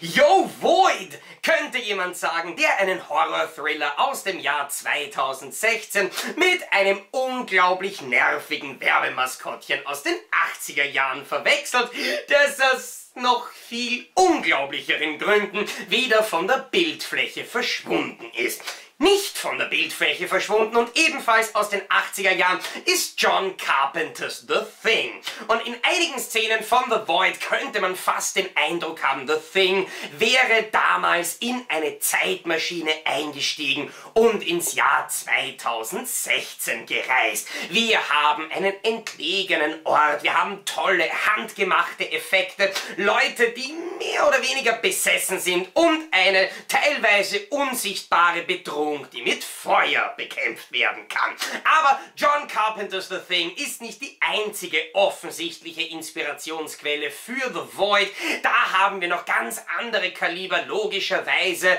Yo, Void! Könnte jemand sagen, der einen Horror-Thriller aus dem Jahr 2016 mit einem unglaublich nervigen Werbemaskottchen aus den 80er Jahren verwechselt, das aus noch viel unglaublicheren Gründen wieder von der Bildfläche verschwunden ist. Nicht von der Bildfläche verschwunden und ebenfalls aus den 80er Jahren ist John Carpenters The Thing. Und in einigen Szenen von The Void könnte man fast den Eindruck haben, The Thing wäre damals in eine Zeitmaschine eingestiegen und ins Jahr 2016 gereist. Wir haben einen entlegenen Ort, wir haben tolle, handgemachte Effekte, Leute, die mehr oder weniger besessen sind und eine teilweise unsichtbare Bedrohung, die mit Feuer bekämpft werden kann. Aber John Carpenters The Thing ist nicht die einzige offensichtliche Inspirationsquelle für The Void. Da haben wir noch ganz andere Kaliber, logischerweise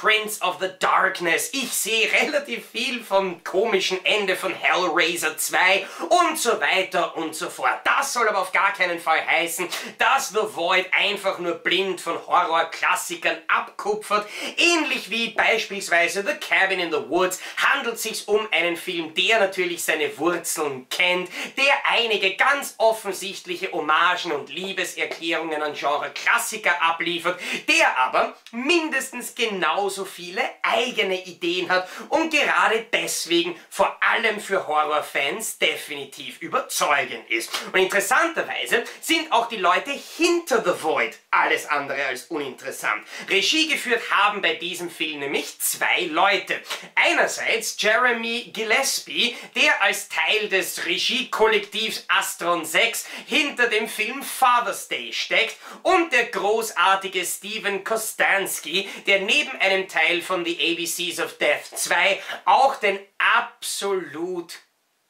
Prince of the Darkness. Ich sehe relativ viel vom komischen Ende von Hellraiser 2 und so weiter und so fort. Das soll aber auf gar keinen Fall heißen, dass The Void einfach nur blind von Horror-Klassikern abkupfert. Ähnlich wie beispielsweise The Cabin in the Woods handelt es sich um einen Film, der natürlich seine Wurzeln kennt, der einige ganz offensichtliche Hommagen und Liebeserklärungen an Genre-Klassiker abliefert, der aber mindestens genauso viele eigene Ideen hat und gerade deswegen vor allem für Horrorfans definitiv überzeugend ist. Und interessanterweise sind auch die Leute hinter The Void alles andere als uninteressant. Regie geführt haben bei diesem Film nämlich zwei Leute. Einerseits Jeremy Gillespie, der als Teil des Regiekollektivs Astron 6 hinter dem Film Father's Day steckt, und der großartige Steven Kostanski, der neben einem Teil von The ABCs of Death 2 auch den absolut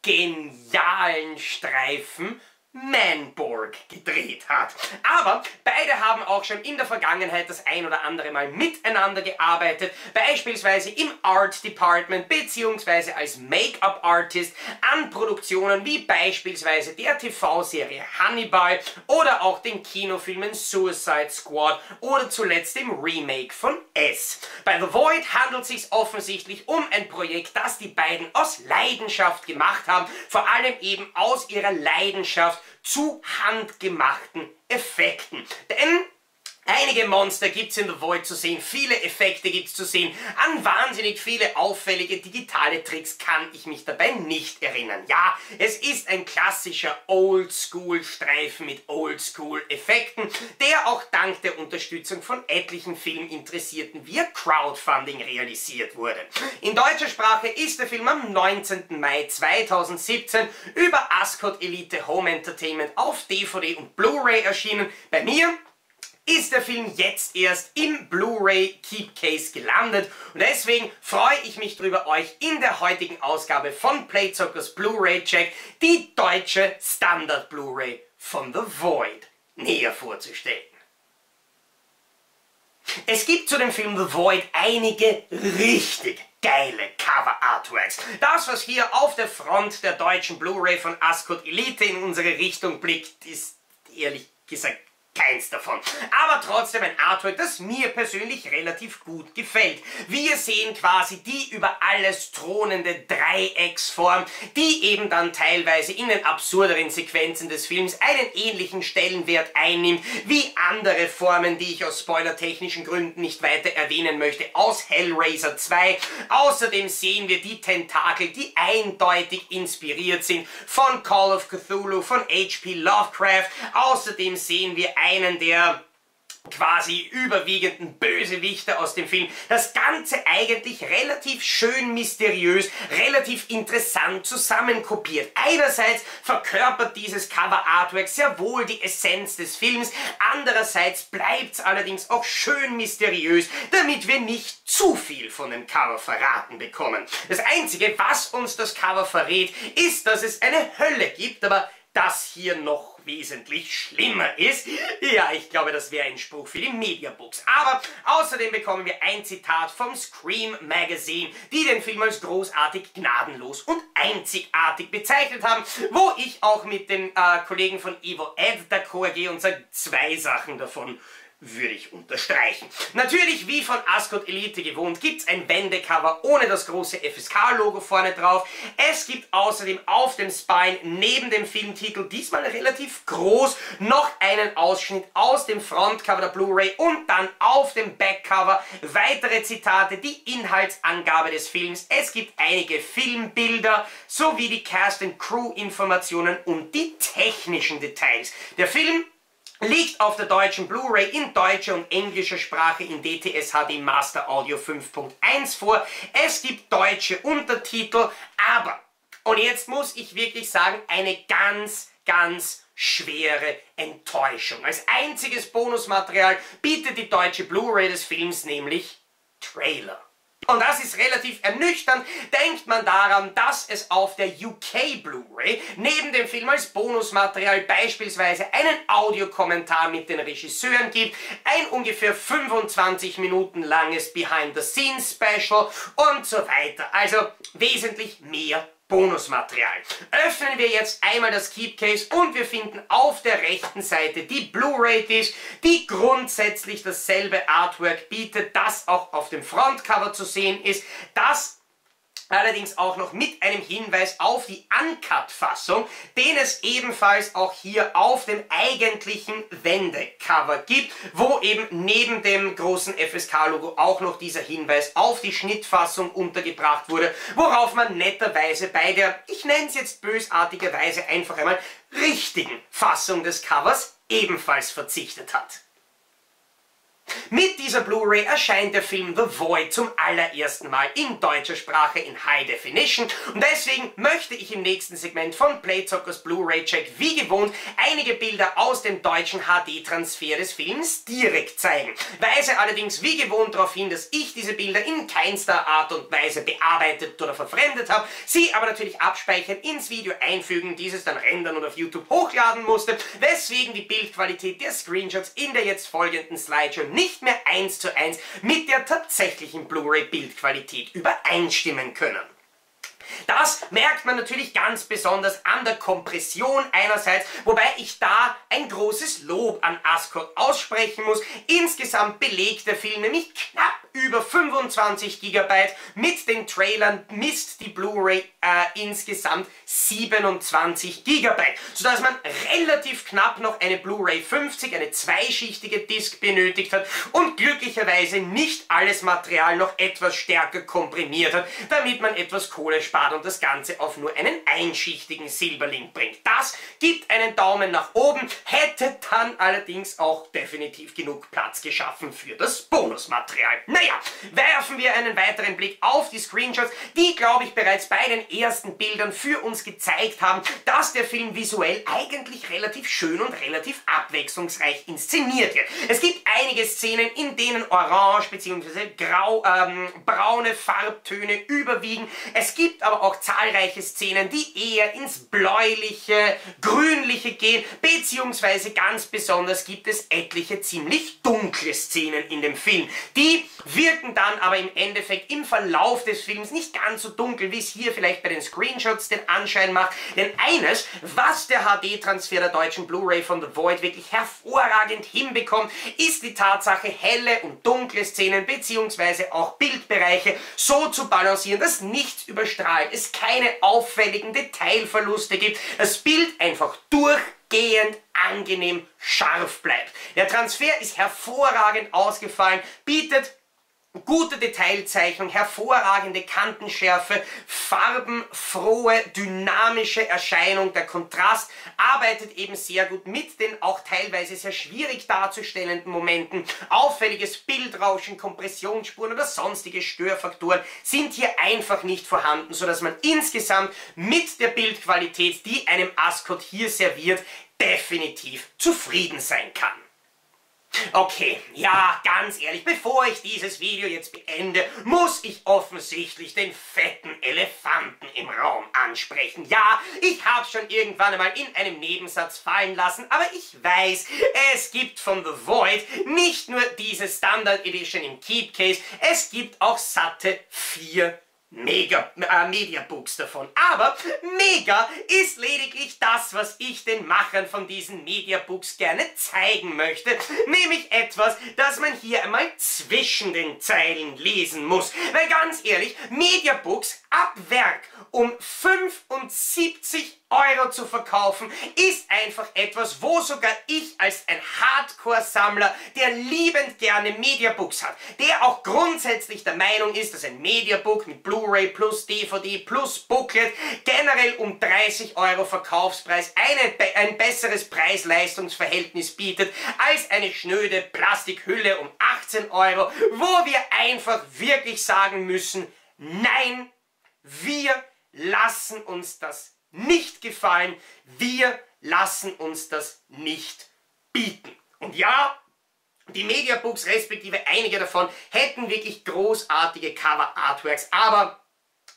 genialen Streifen Manborg gedreht hat. Aber beide haben auch schon in der Vergangenheit das ein oder andere Mal miteinander gearbeitet, beispielsweise im Art Department bzw. als Make-up-Artist an Produktionen wie beispielsweise der TV-Serie Hannibal oder auch den Kinofilmen Suicide Squad oder zuletzt dem Remake von S. Bei The Void handelt es sich offensichtlich um ein Projekt, das die beiden aus Leidenschaft gemacht haben, vor allem eben aus ihrer Leidenschaft zu handgemachten Effekten. Denn einige Monster gibt es in The Void zu sehen, viele Effekte gibt es zu sehen, an wahnsinnig viele auffällige digitale Tricks kann ich mich dabei nicht erinnern. Ja, es ist ein klassischer Oldschool-Streifen mit Oldschool-Effekten, der auch dank der Unterstützung von etlichen Filminteressierten via Crowdfunding realisiert wurde. In deutscher Sprache ist der Film am 19. Mai 2017 über Ascot Elite Home Entertainment auf DVD und Blu-ray erschienen. Bei mir ist der Film jetzt erst im Blu-ray Keepcase gelandet und deswegen freue ich mich darüber, euch in der heutigen Ausgabe von Playzockers Blu-ray Check die deutsche Standard Blu-ray von The Void näher vorzustellen. Es gibt zu dem Film The Void einige richtig geile Cover-Artworks. Das, was hier auf der Front der deutschen Blu-ray von Ascot Elite in unsere Richtung blickt, ist ehrlich gesagt keins davon. Aber trotzdem ein Artwork, das mir persönlich relativ gut gefällt. Wir sehen quasi die über alles thronende Dreiecksform, die eben dann teilweise in den absurderen Sequenzen des Films einen ähnlichen Stellenwert einnimmt wie andere Formen, die ich aus spoilertechnischen Gründen nicht weiter erwähnen möchte, aus Hellraiser 2. Außerdem sehen wir die Tentakel, die eindeutig inspiriert sind von Call of Cthulhu, von H.P. Lovecraft. Außerdem sehen wir einen der quasi überwiegenden Bösewichte aus dem Film. Das Ganze eigentlich relativ schön mysteriös, relativ interessant zusammenkopiert. Einerseits verkörpert dieses Cover-Artwork sehr wohl die Essenz des Films, andererseits bleibt es allerdings auch schön mysteriös, damit wir nicht zu viel von dem Cover verraten bekommen. Das Einzige, was uns das Cover verrät, ist, dass es eine Hölle gibt, aber das hier noch wesentlich schlimmer ist. Ja, ich glaube, das wäre ein Spruch für die Mediabooks. Aber außerdem bekommen wir ein Zitat vom Scream Magazine, die den Film als großartig, gnadenlos und einzigartig bezeichnet haben, wo ich auch mit den Kollegen von Evo d'accord gehe und sage zwei Sachen davon würde ich unterstreichen. Natürlich, wie von Ascot Elite gewohnt, gibt es ein Wendecover ohne das große FSK-Logo vorne drauf. Es gibt außerdem auf dem Spine neben dem Filmtitel, diesmal relativ groß, noch einen Ausschnitt aus dem Frontcover der Blu-ray und dann auf dem Backcover weitere Zitate, die Inhaltsangabe des Films. Es gibt einige Filmbilder sowie die Cast- und Crew-Informationen und die technischen Details. Der Film liegt auf der deutschen Blu-ray in deutscher und englischer Sprache in DTS HD Master Audio 5.1 vor. Es gibt deutsche Untertitel, aber, und jetzt muss ich wirklich sagen, eine ganz schwere Enttäuschung. Als einziges Bonusmaterial bietet die deutsche Blu-ray des Films nämlich Trailer. Und das ist relativ ernüchternd, denkt man daran, dass es auf der UK Blu-ray neben dem Film als Bonusmaterial beispielsweise einen Audiokommentar mit den Regisseuren gibt, ein ungefähr 25 Minuten langes Behind-the-Scenes-Special und so weiter. Also wesentlich mehr Bonusmaterial. Öffnen wir jetzt einmal das Keepcase und wir finden auf der rechten Seite die Blu-ray-Disc, die grundsätzlich dasselbe Artwork bietet, das auch auf dem Frontcover zu sehen ist, das allerdings auch noch mit einem Hinweis auf die Uncut-Fassung, den es ebenfalls auch hier auf dem eigentlichen Wendecover gibt, wo eben neben dem großen FSK-Logo auch noch dieser Hinweis auf die Schnittfassung untergebracht wurde, worauf man netterweise bei der, ich nenne es jetzt bösartigerweise einfach einmal, richtigen Fassung des Covers ebenfalls verzichtet hat. Mit dieser Blu-ray erscheint der Film The Void zum allerersten Mal in deutscher Sprache in High Definition und deswegen möchte ich im nächsten Segment von Playzockers Blu-ray Check wie gewohnt einige Bilder aus dem deutschen HD-Transfer des Films direkt zeigen. Weise allerdings wie gewohnt darauf hin, dass ich diese Bilder in keinster Art und Weise bearbeitet oder verfremdet habe, sie aber natürlich abspeichern, ins Video einfügen, dieses dann rendern und auf YouTube hochladen musste, weswegen die Bildqualität der Screenshots in der jetzt folgenden Slideshow nicht mehr 1:1 mit der tatsächlichen Blu-ray-Bildqualität übereinstimmen können. Das merkt man natürlich ganz besonders an der Kompression einerseits, wobei ich da ein großes Lob an Ascot aussprechen muss. Insgesamt belegt der Film nämlich knapp über 25 GB. Mit den Trailern misst die Blu-ray insgesamt 27 GB, sodass man relativ knapp noch eine Blu-ray 50, eine zweischichtige Disc benötigt hat und glücklicherweise nicht alles Material noch etwas stärker komprimiert hat, damit man etwas Kohle spart und das Ganze auf nur einen einschichtigen Silberlink bringt. Das gibt einen Daumen nach oben, hätte dann allerdings auch definitiv genug Platz geschaffen für das Bonusmaterial. Naja, werfen wir einen weiteren Blick auf die Screenshots, die, glaube ich, bereits bei den ersten Bildern für uns gezeigt haben, dass der Film visuell eigentlich relativ schön und relativ abwechslungsreich inszeniert wird. Es gibt einige Szenen, in denen orange bzw. braune Farbtöne überwiegen. Es gibt aber auch zahlreiche Szenen, die eher ins bläuliche, grünliche gehen, beziehungsweise ganz besonders gibt es etliche ziemlich dunkle Szenen in dem Film. Die wirken dann aber im Endeffekt im Verlauf des Films nicht ganz so dunkel, wie es hier vielleicht bei den Screenshots den Anschein macht. Denn eines, was der HD-Transfer der deutschen Blu-ray von The Void wirklich hervorragend hinbekommt, ist die Tatsache, helle und dunkle Szenen bzw. auch Bildbereiche so zu balancieren, dass nichts überstrahlt, es keine auffälligen Detailverluste gibt, das Bild einfach durchgehend angenehm scharf bleibt. Der Transfer ist hervorragend ausgefallen, bietet gute Detailzeichnung, hervorragende Kantenschärfe, farbenfrohe, dynamische Erscheinung, der Kontrast arbeitet eben sehr gut mit den auch teilweise sehr schwierig darzustellenden Momenten. Auffälliges Bildrauschen, Kompressionsspuren oder sonstige Störfaktoren sind hier einfach nicht vorhanden, sodass man insgesamt mit der Bildqualität, die einem Ascot hier serviert, definitiv zufrieden sein kann. Okay, ja, ganz ehrlich, bevor ich dieses Video jetzt beende, muss ich offensichtlich den fetten Elefanten im Raum ansprechen. Ja, ich habe es schon irgendwann einmal in einem Nebensatz fallen lassen, aber ich weiß, es gibt von The Void nicht nur diese Standard Edition im Keepcase, es gibt auch satte 4 Mediabooks davon. Aber mega ist lediglich das, was ich den Machern von diesen Mediabooks gerne zeigen möchte, nämlich etwas, das man hier einmal zwischen den Zeilen lesen muss. Weil ganz ehrlich, Mediabooks ab Werk um 75 € zu verkaufen, ist einfach etwas, wo sogar ich als ein Hardcore-Sammler, der liebend gerne Mediabooks hat, der auch grundsätzlich der Meinung ist, dass ein Mediabook mit Blu-ray plus DVD plus Booklet generell um 30 € Verkaufspreis ein besseres Preis-Leistungs-Verhältnis bietet als eine schnöde Plastikhülle um 18 €, wo wir einfach wirklich sagen müssen, nein, wir lassen uns das nicht gefallen, wir lassen uns das nicht bieten. Und ja, die Mediabooks, respektive einige davon, hätten wirklich großartige Cover-Artworks, aber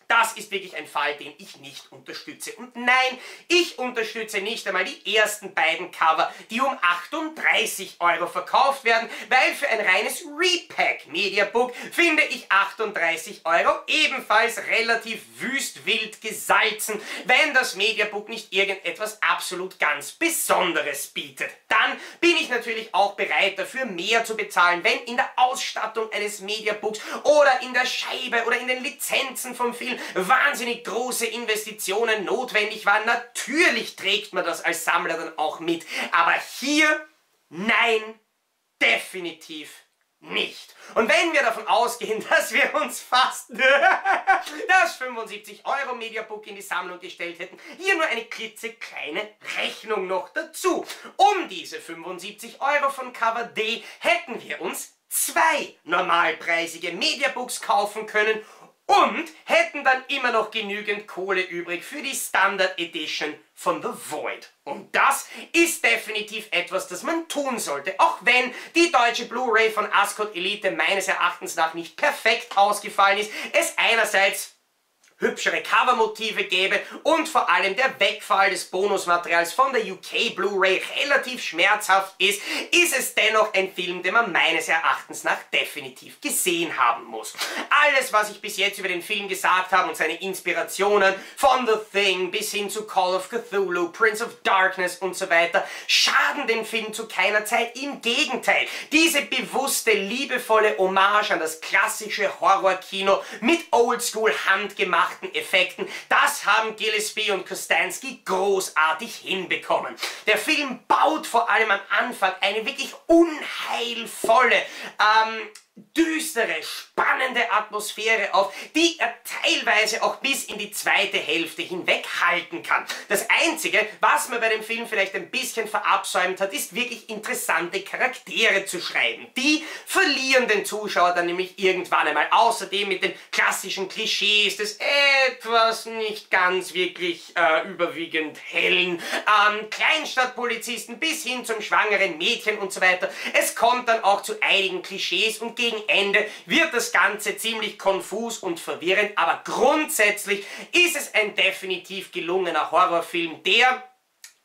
das ist wirklich ein Fall, den ich nicht unterstütze. Und nein, ich unterstütze nicht einmal die ersten beiden Cover, die um 38 € verkauft werden, weil für ein reines Repack-Mediabook finde ich 38 € ebenfalls relativ wüstwild gesalzen, wenn das Mediabook nicht irgendetwas absolut ganz Besonderes bietet. Dann bin ich natürlich auch bereit dafür, mehr zu bezahlen, wenn in der Ausstattung eines Mediabooks oder in der Scheibe oder in den Lizenzen vom Film wahnsinnig große Investitionen notwendig waren. Natürlich trägt man das als Sammler dann auch mit. Aber hier, nein, definitiv nicht. Und wenn wir davon ausgehen, dass wir uns fast das 75 € Mediabook in die Sammlung gestellt hätten, hier nur eine klitzekleine Rechnung noch dazu. Um diese 75 € von Cover D hätten wir uns 2 normalpreisige Mediabooks kaufen können und hätten dann immer noch genügend Kohle übrig für die Standard Edition von The Void. Und das ist definitiv etwas, das man tun sollte, auch wenn die deutsche Blu-ray von Ascot Elite meines Erachtens nach nicht perfekt ausgefallen ist, es einerseits hübschere Covermotive gäbe und vor allem der Wegfall des Bonusmaterials von der UK Blu-ray relativ schmerzhaft ist, ist es dennoch ein Film, den man meines Erachtens nach definitiv gesehen haben muss. Alles, was ich bis jetzt über den Film gesagt habe und seine Inspirationen von The Thing bis hin zu Call of Cthulhu, Prince of Darkness und so weiter, schaden dem Film zu keiner Zeit. Im Gegenteil, diese bewusste, liebevolle Hommage an das klassische Horrorkino mit oldschool handgemachten Effekten, das haben Gillespie und Kostanski großartig hinbekommen. Der Film baut vor allem am Anfang eine wirklich unheilvolle, düstere, spannende Atmosphäre auf, die er teilweise auch bis in die zweite Hälfte hinweg halten kann. Das Einzige, was man bei dem Film vielleicht ein bisschen verabsäumt hat, ist wirklich interessante Charaktere zu schreiben. Die verlieren den Zuschauer dann nämlich irgendwann einmal, außerdem mit den klassischen Klischees des etwas nicht ganz wirklich überwiegend hellen Kleinstadtpolizisten bis hin zum schwangeren Mädchen und so weiter. Es kommt dann auch zu einigen Klischees und gegen Ende wird das Ganze ziemlich konfus und verwirrend, aber grundsätzlich ist es ein definitiv gelungener Horrorfilm, der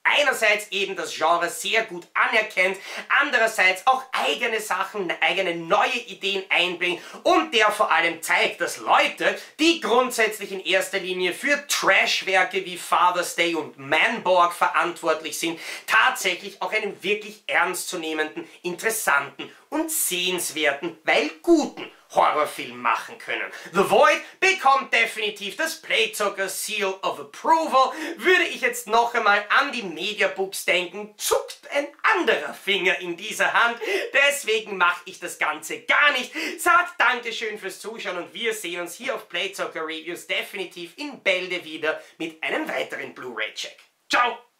einerseits eben das Genre sehr gut anerkennt, andererseits auch eigene Sachen, eigene neue Ideen einbringt und der vor allem zeigt, dass Leute, die grundsätzlich in erster Linie für Trashwerke wie Father's Day und Manborg verantwortlich sind, tatsächlich auch einen wirklich ernstzunehmenden, interessanten und sehenswerten, weil guten Horrorfilm machen können. The Void bekommt definitiv das Playzockers Seal of Approval. Würde ich jetzt noch einmal an die Mediabooks denken, zuckt ein anderer Finger in dieser Hand. Deswegen mache ich das Ganze gar nicht. Sagt Dankeschön fürs Zuschauen und wir sehen uns hier auf Playzocker Reviews definitiv in Bälde wieder mit einem weiteren Blu-ray-Check. Ciao!